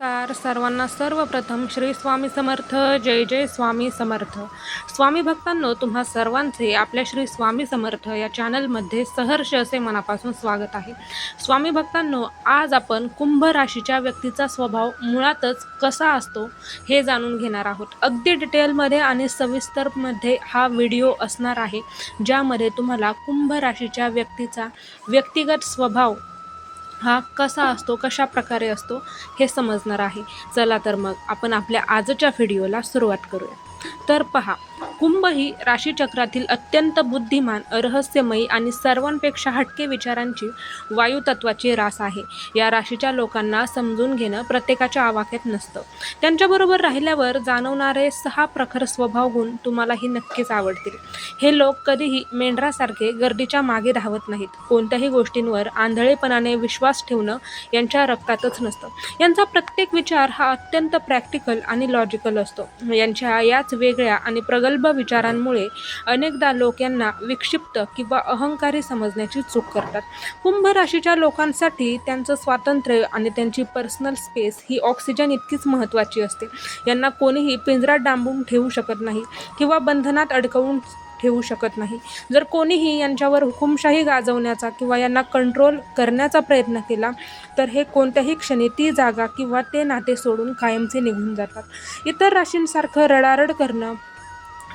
सर्वांना सर्वप्रथम श्री स्वामी समर्थ. जय जय स्वामी समर्थ. स्वामी भक्तांनो, तुम्हा सर्वांचे आपल्या श्री स्वामी समर्थ या चॅनलमध्ये सहर्ष असे मनापासून स्वागत आहे. स्वामी भक्तांनो, आज आपण कुंभ राशीच्या व्यक्तीचा स्वभाव मुळातच कसा असतो हे जाणून घेणार आहोत. अगदी डिटेलमध्ये आणि सविस्तरमध्ये हा व्हिडिओ असणार आहे, ज्यामध्ये तुम्हाला कुंभ राशीच्या व्यक्तीचा व्यक्तिगत स्वभाव हा कसा असतो, कशा प्रकारे असतो हे समजणार आहे. चला तर मग आपण आपल्या आजच्या व्हिडिओला सुरुवात करूया. तर पहा, कुंभ ही राशीचक्रातील अत्यंत बुद्धिमान, रहस्यमयी आणि सर्वांपेक्षा हटके विचारांची वायुतत्वाची रास आहे. या राशीच्या लोकांना समजून घेणं प्रत्येकाच्या आवाक्यात नसतं. त्यांच्याबरोबर राहिल्यावर जाणवणारे 6 प्रखर स्वभाव गुण तुम्हालाही नक्कीच आवडतील. हे लोक कधीही मेंढरासारखे गर्दीच्या मागे धावत नाहीत. कोणत्याही गोष्टींवर आंधळेपणाने विश्वास ठेवणं यांच्या रक्तातच नसतं. यांचा प्रत्येक विचार हा अत्यंत प्रॅक्टिकल आणि लॉजिकल असतो. यांच्या याच वेगळ्या आणि प्रगल्भ विचारांमुळे अनेकदा लोक यांना विक्षिप्त किंवा अहंकारी समजण्याची चूक करतात. कुंभ राशीच्या लोकांसाठी त्यांचं स्वातंत्र्य आणि त्यांची पर्सनल स्पेस ही ऑक्सिजन इतकीच महत्त्वाची असते. यांना कोणीही पिंजरात डांबून ठेवू शकत नाही किंवा बंधनात अडकवून ठेवू शकत नाही. जर कोणीही यांच्यावर हुकुमशाही गाजवण्याचा किंवा यांना कंट्रोल करण्याचा प्रयत्न केला तर हे कोणत्याही क्षणी ती जागा किंवा ते नाते सोडून कायमचे निघून जातात. इतर राशींसारखं रडारड करणं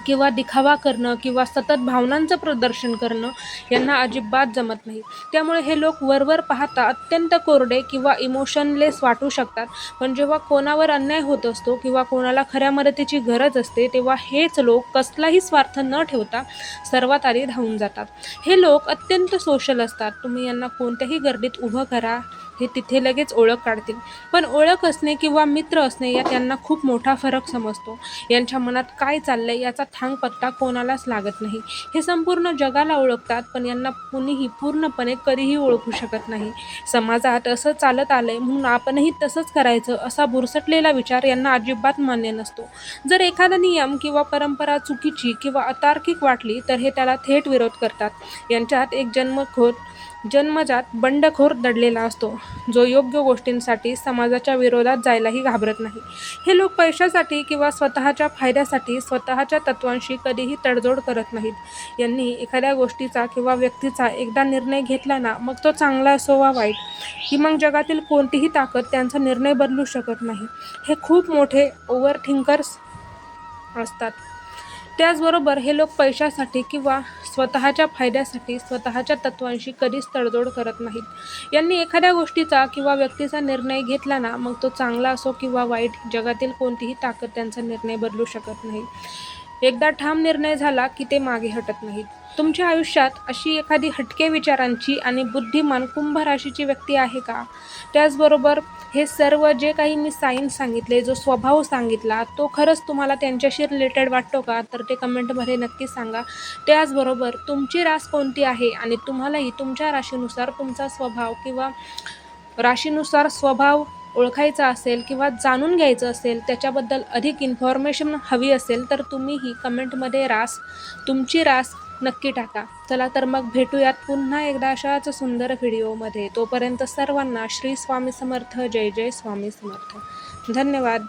किंवा दिखावा करणं किंवा सतत भावनांचं प्रदर्शन करणं यांना अजिबात जमत नाही. त्यामुळे हे लोक वरवर पाहता अत्यंत कोरडे किंवा इमोशनलेस वाटू शकतात, पण जेव्हा कोणावर अन्याय होत असतो किंवा कोणाला खऱ्या मदतीची गरज असते तेव्हा हेच लोक कसलाही स्वार्थ न ठेवता सर्वात आधी धावून जातात. हे लोक अत्यंत सोशल असतात. तुम्ही यांना कोणत्याही गर्दीत उभं करा, हे तिथे लगेच ओळख काढतील. पण ओळख असणे किंवा मित्र असणे यात त्यांना खूप मोठा फरक समजतो. यांच्या मनात काय चाललंय याचा थांगपत्ता कोणालाच लागत नाही. हे संपूर्ण जगाला ओळखतात, पण यांना कुणीही पूर्णपणे कधीही ओळखू शकत नाही. समाजात असं चालत आलंय म्हणून आपणही तसंच करायचं असा बुरसटलेला विचार यांना अजिबात मान्य नसतो. जर एखादा नियम किंवा परंपरा चुकीची किंवा अतार्किक वाटली तर हे त्याला थेट विरोध करतात. यांच्यात एक जन्मजात बंडखोर दडलेला असतो, जो योग्य गोष्टींसाठी समाजाच्या विरोधात जायलाही घाबरत नाही. हे लोक पैशासाठी किंवा स्वतःच्या फायद्यासाठी स्वतःच्या तत्वांशी कधीही तडजोड करत नाहीत. यांनी एखाद्या गोष्टीचा किंवा व्यक्तीचा एकदा निर्णय घेतला ना, मग तो चांगला असो वा वाईट, की मग जगातील कोणतीही ताकद त्यांचा निर्णय बदलू शकत नाही. हे खूप मोठे ओव्हर थिंकर्स असतात. त्याचबरोबर हे लोक पैशासाठी किंवा स्वतःच्या फायद्यासाठी स्वतःच्या तत्वांशी कधीच तडजोड करत नाहीत. यांनी एखाद्या गोष्टीचा किंवा व्यक्तीचा निर्णय घेतला ना, मग तो चांगला असो किंवा वाईट, जगातील कोणतीही ताकद त्यांचा निर्णय बदलू शकत नाही. एकदा ठाम निर्णय झाला की ते मागे हटत नाहीत. तुमच्या आयुष्यात अशी एखादी हटके विचारांची आणि बुद्धिमान कुंभ राशीची व्यक्ती आहे का? त्याचबरोबर हे सर्व जे काही मी साईन सांगितले, जो स्वभाव सांगितला, तो खरंच तुम्हाला त्यांच्याशी रिलेटेड वाटतो का? तर ते कमेंटमध्ये नक्की सांगा. त्याचबरोबर तुमची रास कोणती आहे आणि तुम्हालाही तुमच्या राशीनुसार तुमचा स्वभाव किंवा राशीनुसार स्वभाव ओळखायचा असेल किंवा जाणून घ्यायचं असेल, त्याच्याबद्दल अधिक इन्फॉर्मेशन हवी असेल तर तुम्हीही कमेंटमध्ये तुमची रास नक्की टाका. चला तर मग भेटूयात पुन्हा एकदा अशाच सुंदर व्हिडिओमध्ये. तोपर्यंत सर्वांना श्री स्वामी समर्थ. जय जय स्वामी समर्थ. धन्यवाद.